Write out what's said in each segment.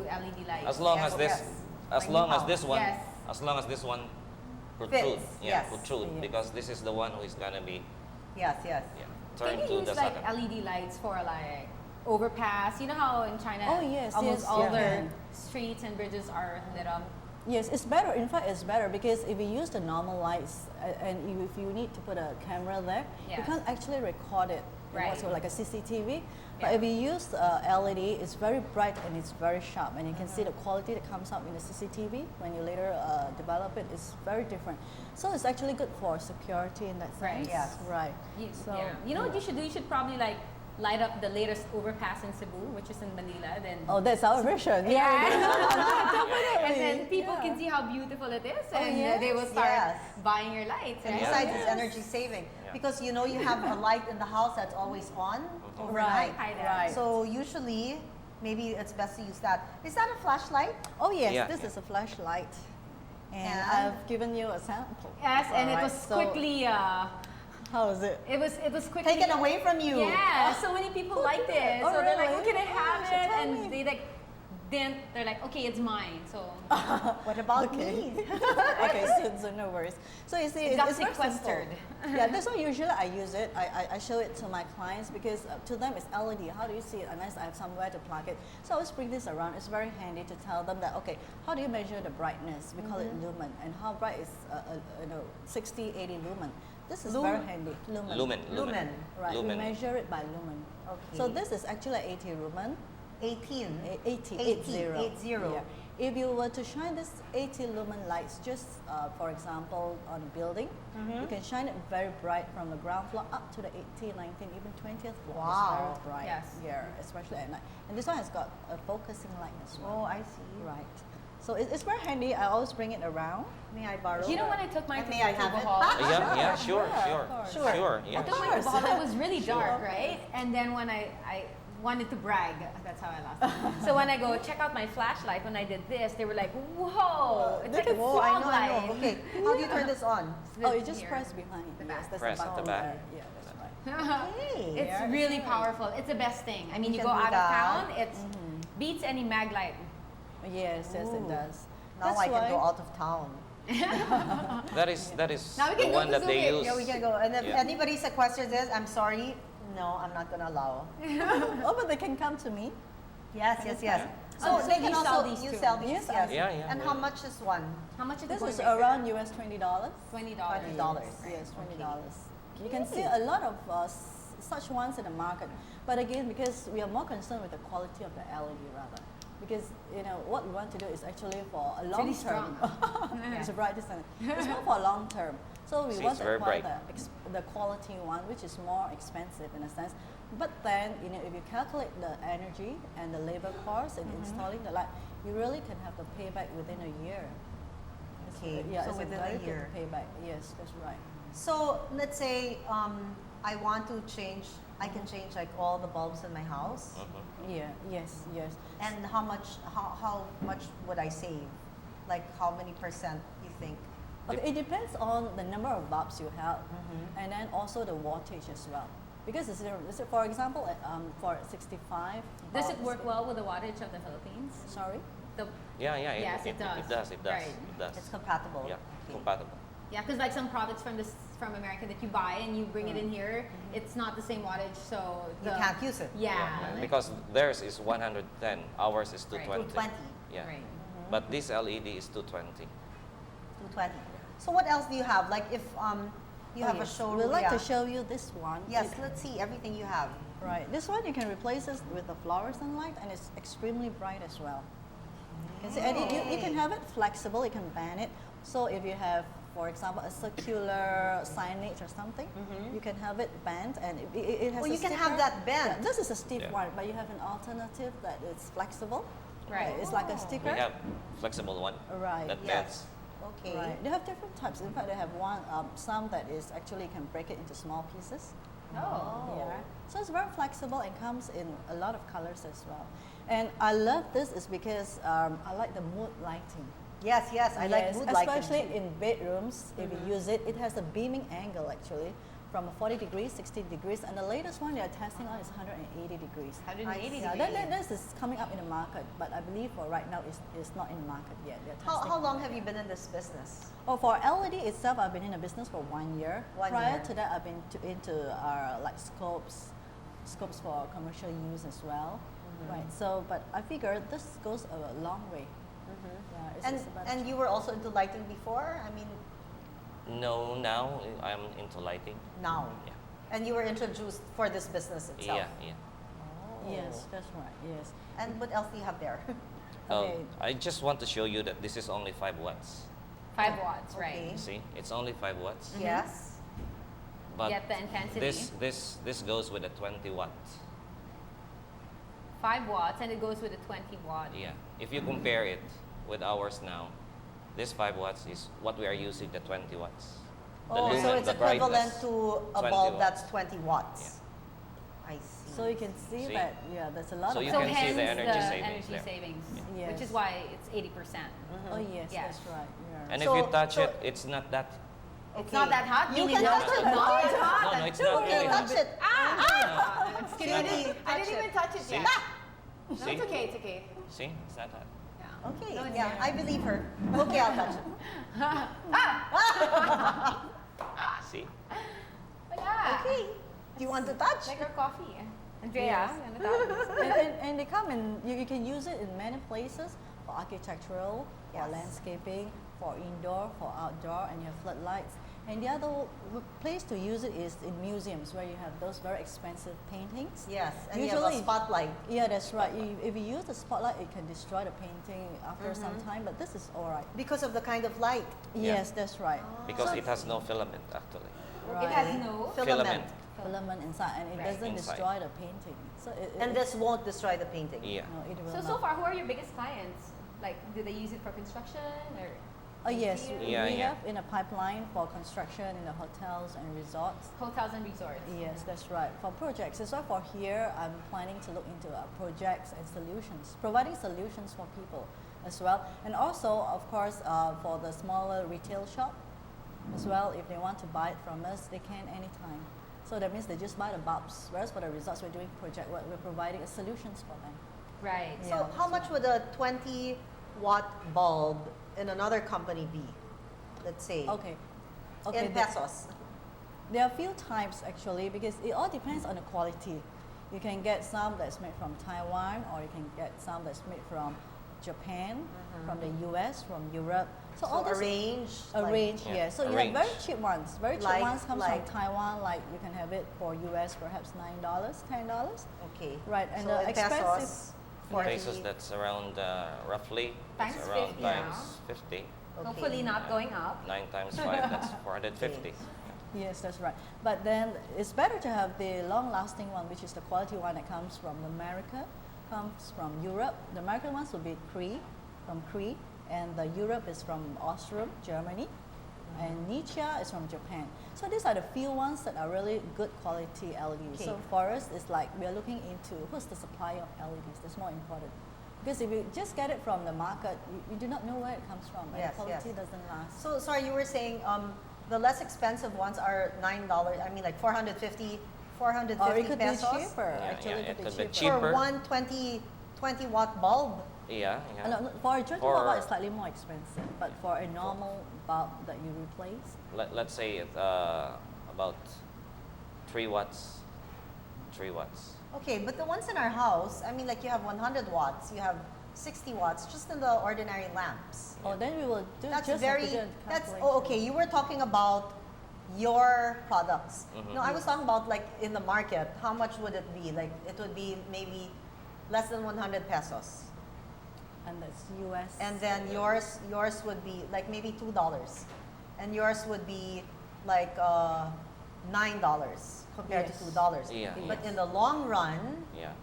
LED lights. As long as this, as long as this one, Yes. as long as this one protrude, Fits, yeah, yes. protrude, Yes. because this is the one who is gonna be, Yes, yes. yeah, Can turned you to use the like second. LED lights for like overpass? You know how in China Oh, yes, almost yes, all yeah. their streets and bridges are lit up. Yes, it's better. In fact, it's better because if you use the normal lights and if you need to put a camera there, you Yes. can't actually record it. Right. So like a CCTV. But Yeah. if you use LED, it's very bright and it's very sharp, and you can see the quality that comes up in the CCTV when you later develop it. It's very different. So it's actually good for security in that Right. sense. Yes. Right. So you know what you should do? You should probably like light up the latest overpass in Cebu, which is in Manila. Then Oh, that's our version. Yeah. Definitely. and then people Yeah. can see how beautiful it is, Oh, and they will start yes. buying your lights. And Right? besides, Yes. it's energy saving Yeah. because you know you have a light in the house that's always on overnight. Right. Right. So usually, maybe it's best to use that. Is that a flashlight? Oh yes, Yeah, this yeah. is a flashlight, and And- I've given you a sample. Yes, and it Alright, was so quickly. How is it? It was quickly Taken away from you. Yeah, so many people liked it. Oh, So they're like, really? "Oh, can I have Gosh, it?" tell And me. they like, then they're like, "Okay, it's mine." So What about Okay. me? Okay, so no worries. So you see, It got it's very sequestered. simple. Yeah, that's why usually I use it. I show it to my clients because to them it's LED. How do you see it? Unless I have somewhere to plug it. So I always bring this around. It's very handy to tell them that, okay, how do you measure the brightness? We call it lumen. And how bright is, 60, 80 lumen. This is very handy. Lumen. Lumen, Lumen. Right, lumen. we measure it by lumen. Okay. So this is actually 80 lumen. 18. 80, 80. Yeah. If you were to shine this 80 lumen lights, just for example on a building, you can shine it very bright from the ground floor up to the 18, 19, even 20th floor. Wow. It's very bright. Yes. Yeah, especially at night. And this one has got a focusing light as Oh, well. I see. Right. So it's very handy. I always bring it around. May I borrow? you know when I took mine And to may I have it? Bohol? Yeah, yeah, sure, Yeah, sure, of course. Sure. yeah. I took mine to course. Bohol. It was really dark, Sure. right? And then when I wanted to brag, that's how I lost it. So when I go check out my flashlight, when I did this, they were like, "Whoa, it's like a Oh, I fog know, I light." know. Okay, how do you turn this on? Oh, you just Here. press behind. The Yes, back. that's Press the at the button back. there. Yeah, that's right. Hey. It's Yeah, really that's right. powerful. It's the best thing. I mean, You you can go do out of that. town, it beats any mag light. Yes, yes, Ooh. it does. Now That's I can why- go out of town. That is Now we the can go one to that they Zurich. use. Yeah, we can go. And if Yeah. anybody sequesters this, I'm sorry. No, I'm not gonna allow. Oh, but they can come to me. Yes, yes, yes. Oh, So so they you can sell also these you too? sell these. Yes, Yes. Yeah, yeah, And yeah. how much is one? How much is This the is going rate? around US $20. $20. $20. Yes, $20. You can see a lot of such ones in the market, but again, because we are more concerned with the quality of the LED rather, because you know what we want to do is actually for a long really term. strong. It's bright, isn't it? It's more for long term. So we See, want it's to very acquire bright. the quality one, which is more expensive in a sense. But then, you know, if you calculate the energy and the labor cost in installing the light, you really can have the payback within a year. Okay, Yeah, so it's within a very good year. payback. Yes, that's right. So let's say I want to change. I can change like all the bulbs in my house. Yeah. Yes. Yes. And how much would I save? Like how many percent you think? Okay, it depends on the number of bulbs you have, and then also the wattage as well. Because for example, for 65. Does it bulbs- work well with the wattage of the Philippines? Sorry. The, Yeah, yeah. Yes, it does. It does. It does. Right. It does. It's compatible. Yeah, Okay. compatible. yeah, because like some products from America that you buy and you bring it in here, it's not the same wattage, so You the, can't use it. Yeah. Because theirs is 110, ours is 220. 220. Yeah. Right. But this LED is 220. 220. So what else do you have? Like if you have a yes. showroom. We'd like yeah. to show you this one. Yes, let's see everything you have. Right. This one you can replace this with the fluorescent light, and it's extremely bright as well. You see, and you can have it flexible. You can bend it. So if you have, for example, a circular signage or something, you can have it bent, and it has. Well, a you can sticker. have that bent. Yeah, this is a stiff Yeah. one, but you have an alternative that is flexible. Right. It's like a sticker. We have flexible one Right. that Yes. bends. Okay. Right. They have different types. In fact, they have one, some that is actually you can break it into small pieces. Oh. Yeah. So it's very flexible and comes in a lot of colors as well. And I love this is because I like the mood lighting. Yes, yes, I like Yes, mood lighting especially too. in bedrooms. If you use it, it has a beaming angle actually, from 40 degrees, 60 degrees, and the latest one they are testing on is 180 degrees. 180 Yeah, degrees. this is coming up in the market, but I believe for right now it's not in the market yet. They're testing How on long it. have you been in this business? Oh, for LED itself, I've been in the business for 1 year. 1 Prior year. to that, I've been into like scopes for commercial use as well. Right. So, but I figure this goes a long way. Yeah, it's about And you were also into lighting before? I mean, No, now I'm into lighting. now. Yeah. And you were introduced for this business itself? Yeah. Oh. Yes, that's right. Yes. And what else do you have there? Okay. I just want to show you that this is only 5 watts. 5 watts, Okay. right? You see, it's only 5 watts. Yes. But Get the intensity. this goes with a 20 watts. 5 watts, and it goes with a 20 watt. Yeah. If you compare it with ours now, this 5 watts is what we are using, the 20 watts. The Oh, so lumen, it's the equivalent brightness, to a 20 bulb watts. that's 20 watts. I see. So you can see, See? that there's a lot So of you So can see hence the energy savings energy there. savings, Yeah. which Yes. is why it's 80%. Oh yes, Yeah. that's right. Yeah. And So- if you touch so- it, it's not that. It's not that hot. You meaning can not touch it. that hot. It's hot. No, it's You not can really. touch it. Ah! Excuse me. Judy, I touch didn't it. even touch it See? yet. No, See? it's okay. It's okay. See, it's not hot. Yeah. Okay, No, it's yeah, not. I believe her. Okay, I'll touch it. See? Wala. Okay. Do you want to touch? Like our coffee. Andrea, Yes. ano tawag? And they come in, you can use it in many places for architectural, for Yes. landscaping, for indoor, for outdoor, and you have floodlights. And the other place to use it is in museums where you have those very expensive paintings. Yes, and you have a spotlight. Yeah, that's right. If you use the spotlight, it can destroy the painting after some time, but this is all right. Because of the kind of light. Yes, that's right. Because it has no filament actually. It has no. Filament. Filament inside, and it Right. doesn't Inside. destroy the painting. So And this won't destroy the painting. Yeah. no, it will So not. far, who are your biggest clients? Like, do they use it for construction or? Oh yes, museum? Yeah, we yeah. have in a pipeline for construction in the hotels and resorts. Hotels and resorts. Yes, that's right. For projects, as well for here, I'm planning to look into projects and solutions, providing solutions for people as well. And also, of course, for the smaller retail shop as well, if they want to buy it from us, they can anytime. So that means they just buy the bulbs. Whereas for the resorts, we're doing project work, we're providing solutions for them. Right. Yeah. So how much would a 20-watt bulb in another company be? Let's say. Okay. In pesos. There are a few types actually because it all depends on the quality. You can get some that's made from Taiwan or you can get some that's made from Japan, from the US, from Europe. So all So this a range. a like- range, Yeah, yeah. So a you have very range. cheap ones. Very cheap Like- ones comes like- from Taiwan, like you can have it for US perhaps $9, $10. Okay. Right, and so the in expensive pesos, 40. Pesos, that's around roughly Times that's around 50 times now. 50. Okay. Hopefully not going up. 9 times 5, that's 450. Yes, that's right. But then it's better to have the long-lasting one, which is the quality one that comes from America, comes from Europe. The American ones will be from Cree, and the Europe is from Austria, Germany, and Nietzsche is from Japan. So these are the few ones that are really good quality LEDs. So Okay. for us, it's like we are looking into who's the supplier of LEDs. That's more important. Because if you just get it from the market, you do not know where it comes from, and Yes, the quality yes. doesn't last. So sorry, you were saying the less expensive ones are $9. I mean, like 450 Or it could pesos be cheaper. Yeah, Actually, yeah, it it could could be be cheaper. cheaper. for one 20-watt bulb. Yeah, yeah. No, for a 20 For- watt it's slightly more expensive, but for a normal bulb that you replace, Let's say it's about 3 watts. 3 watts. Okay, but the ones in our house, I mean, like you have 100 watts, you have 60 watts, just in the ordinary lamps. oh, then we will do That's just very. have to do a That's calculation. okay. You were talking about your products. Mhm. No, I was talking about like in the market. How much would it be? Like it would be maybe less than 100 pesos, And that's US. and then yours would be like maybe $2, and yours would be like $9 compared Yes. to $2. Yeah, But yes. in the long run, Yeah.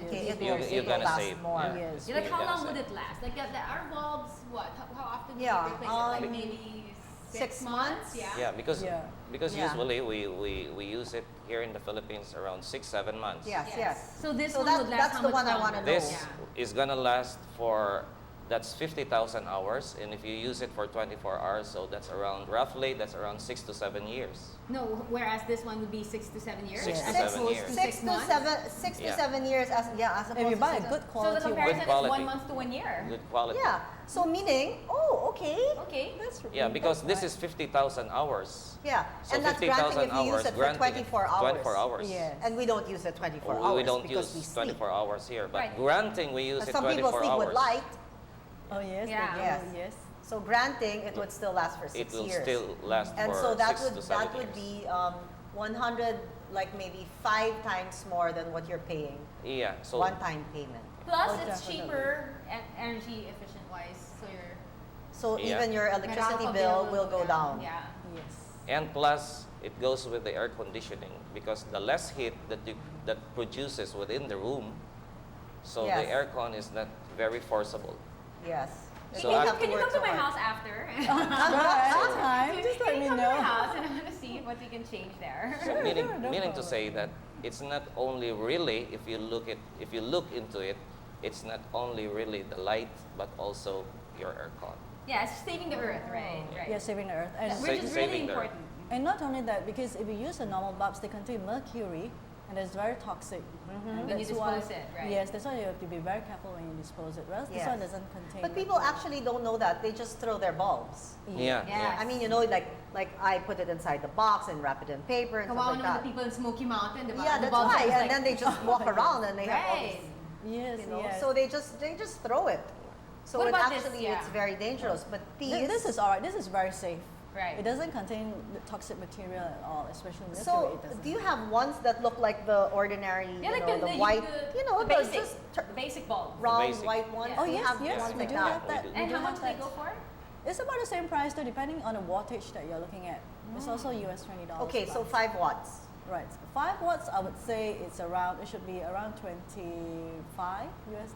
okay, it You- will you're it will gonna last save, more. yeah. Yes. You're like, how You're long gonna would save. it last? Like, our bulbs, what? How often do Yeah, you replace it? Like maybe 6 months? Yeah. Yeah, because Yeah. Yeah. usually we use it here in the Philippines around 6-7 months. Yes, yes. So this So one that- would last that's how the much one I longer? wanna know. This Yeah. is gonna last for that's 50,000 hours, and if you use it for 24 hours, so that's around, roughly, that's around 6 to 7 years. No, whereas this one would be 6 to 7 years. 6 to as 7 opposed years. to 6 6 to months. 6 to Yeah. 7 years as opposed If you to buy a 6 good So the quality one. comparison is quality. 1 month to 1 year. Good quality. Yeah. So meaning, okay. Okay. That's Yeah, because this right. is 50,000 hours. Yeah. So and that's granting 50,000 if you use hours, it for granting 24 hours. 24 hours. Yes. And we don't use it 24 We hours don't because we use sleep. 24 hours here, but Right. granting we use But it some 24 people sleep hours. with light. Oh yes, Yeah. they do, Yes. yes. So granting, it would still last for 6 It will years. still last And for so that 6 would to 7 that would years. be 100, like maybe 5 times more than what you're paying. Yeah, so One-time payment. Plus, Oh, it's definitely. cheaper and energy efficient wise. So your So Yeah. even your electricity Meralco bill will go down. Yeah. Yes. and plus it goes with the air conditioning because the less heat that produces within the room, so Yes. the aircon is not very forcible. Yes. So You I- have Can you work come to so my hard. house after? Anytime, just let Can me you come to my know. house and I want to see what we can change there. So Sure, meaning, sure, no meaning to problem. say that it's not only really if you look into it, it's not only really the light but also your aircon. Yeah, it's saving the earth, right? Right. Yeah, saving the earth. And, Which is really saving the earth. important. and not only that, because if you use the normal bulbs, they contain mercury, and it's very toxic. And When you that's why- dispose it, right? Yes, that's why you have to be very careful when you dispose it. Whereas this Yes. one doesn't contain. But people mercury. actually don't know that. They just throw their bulbs. Yeah. Yeah. I mean, you know, like I put it inside the box and wrap it in paper and stuff Kawawa like naman that. the people in Smoky Mountain, diba? Yeah, The that's bulbs why. are just And like- then they just walk around and they have all Right. these, Yes, you know. yes. So they just throw it. So What it about this? actually Yeah. it's very dangerous. But these This is alright. This is very safe. Right. It doesn't contain the toxic material at all, especially mercury. so it doesn't. do you have ones that look like the ordinary, Yeah, like the white, the the basic, just the basic bulb. round basic. white ones? Yeah. Oh Do you yes, have yes, ones we like do that? have that. We do. And We how do much have do they that. go for? It's about the same price though, depending on the wattage that you're looking at. It's also US $20. Okay, so plus. 5 watts. Right, 5 watts. I would say it's around. It should be around $25 US.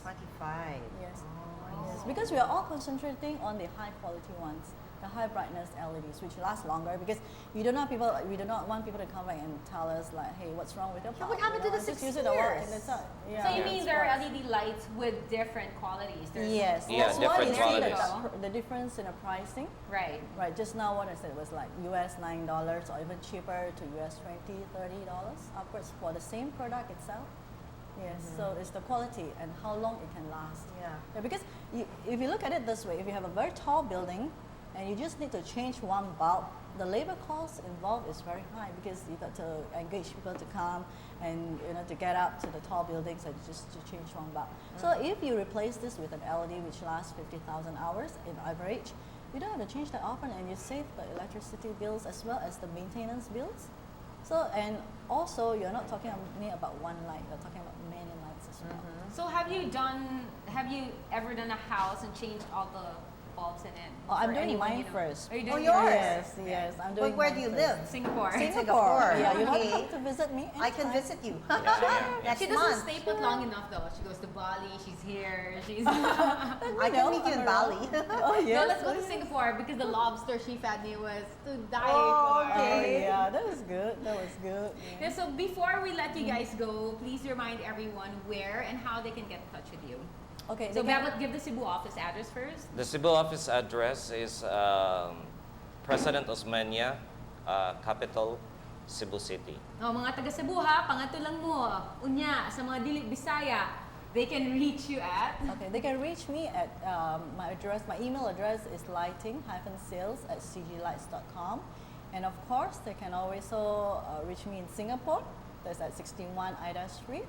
25. Yes. Oh, Yes, because we are all concentrating on the high quality ones, the high brightness LEDs, which last longer. Because we do not want people to come back and tell us like, hey, what's wrong with your Yeah, bulb? what happened You to know, the just 6 use it a while years? and it's not. Yeah, So you Yeah. mean there are LED lights with different qualities? There's Yes, some- Yeah, that's why different you see qualities. the difference in the pricing. Right. Right, just now what I said was like US $9 or even cheaper to US $20, $30 upwards for the same product itself. Yes, so it's the quality and how long it can last. Yeah. Yeah, because if you look at it this way, if you have a very tall building and you just need to change one bulb, the labor cost involved is very high because you got to engage people to come and to get up to the tall buildings and just to change one bulb. So if you replace this with an LED which lasts 50,000 hours in average, you don't have to change that often and you save the electricity bills as well as the maintenance bills. So and also you're not talking only about one light, you're talking about many lights as well. So have you ever done a house and changed all the bulbs in it? Oh, I'm For doing anyone mine you know? first. Are you Oh, doing yours? Yes, yes, I'm doing. But where do mine you first. live? Singapore. Singapore. Yeah, you're Okay. welcome to visit me. I can anytime. visit you. yeah. Next She doesn't month. stay put long enough though. She goes to Bali. She's here. She's. I can meet you in Bali. Oh yes. No, let's go to Singapore because the lobster she fed me was to die Oh, for. Oh okay. yeah, that was good. That was good. Yeah, so before we let you guys go, please remind everyone where and how they can get in touch with you. Okay. So they can- give the Cebu office address first. The Cebu office address is President Osmeña, capital, Cebu City. Oh, mga taga Cebu ha, pangato lang mo. Unya, sa mga dili Bisaya, they can reach you at. Okay, they can reach me at my address. My email address is lighting-sales@cglights.com, and of course they can also reach me in Singapore. That's at 61 Ida Street,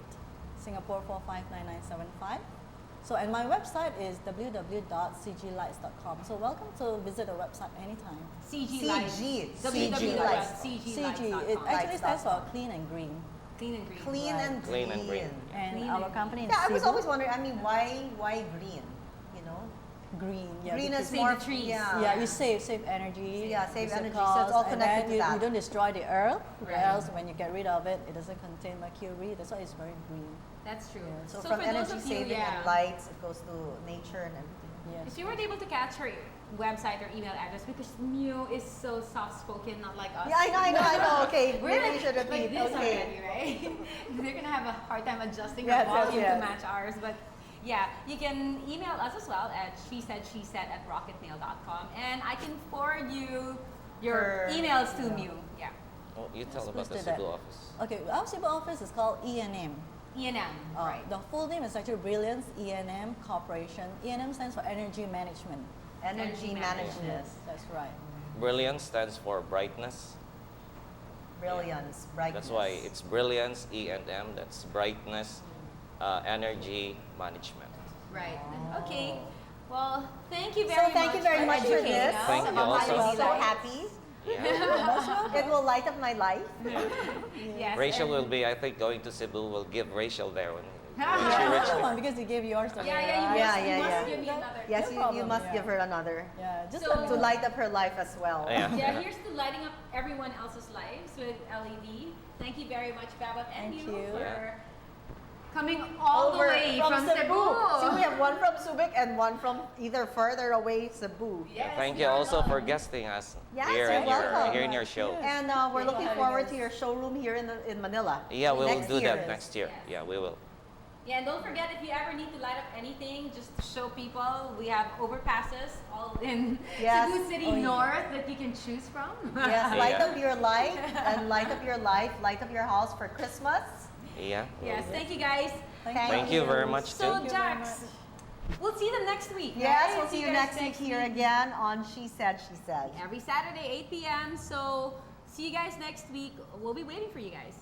Singapore 459975. So, and my website is www.cglights.com. So, welcome to visit the website anytime. CG CG. Lights. CG, it actually stands for Lights.com. clean and green. Clean and green. Clean Right. and Clean and green. And Clean our and company is Yeah, I was Cebu. always wondering. I mean, why green? You know, green. Yeah, green because- is Save more the trees. Yeah. Yeah, you save energy. Yeah, save you energy, cost, so it's all and connected then to you, that. you don't destroy the earth. Right. Or else, when you get rid of it, it doesn't contain mercury. That's why it's very green. That's true. Yeah, So, So from for those energy of you, saving yeah. and lights, it goes to nature and everything. Yes. If you weren't able to catch her website or email address because Mio is so soft-spoken, not like us. Yeah, I know. Okay, We're maybe we should like repeat. this Okay. already, right? They're gonna have a hard time adjusting Yes, our volume yes, to yes. match ours. But Yeah, you can email us as well at shesaid@rocketmail.com, and I can forward you your Her- emails to Mew. Yeah, Oh, you tell Let's about the do that. Cebu office. Okay, our Cebu office is called E&M. E&M. Right. The full name is actually Brilliance E&M Corporation. E&M stands for Energy Management. Energy management. Yes, that's right. Brilliance stands for brightness. Brilliance, brightness. That's why it's brilliance, E&M, that's brightness, energy management. Right. Okay. Well, thank you So very much. thank you very much for educating this. us Thank you about also. I'm so lights. happy. Yeah. It will light up my life. Yes. Rachel and- will be, I think, going to Cebu. We'll give Rachel there when she Yeah, reaches another there. one because you gave yours to me. Yeah, right? you Yeah, must, yeah, you must yeah. give me another. Yes, No you problem, must yeah. give her another Yeah, just So- let me to know. light up her life as well. Yeah. Yeah, here's to lighting up everyone else's lives with LED. Thank you very much, Babak and Thank you you. for Yeah. coming all the way from Cebu. See, we have one from Subic and one from either further away Cebu. Yes, Thank you you're also for welcome. guesting us Yes, here, you're in your, welcome. here in your show. Yes. And we're Thank looking you. forward to your showroom here in Manila. Yeah, we'll Next do year. that next year. Yes. Yeah, we will. Yeah, and don't forget, if you ever need to light up anything, just to show people, we have overpasses all in Yes. Cebu City Oh, yeah. North that you can choose from. Yes, light Yeah. up your light and light up your life, light up your house for Christmas. Yeah. Yes, thank you guys. Thank you very much, So, too. Jax, we'll see them next week. Yes, right? we'll see you guys next week here again on She Said, She Said. Every Saturday, 8 p.m. So, see you guys next week. We'll be waiting for you guys.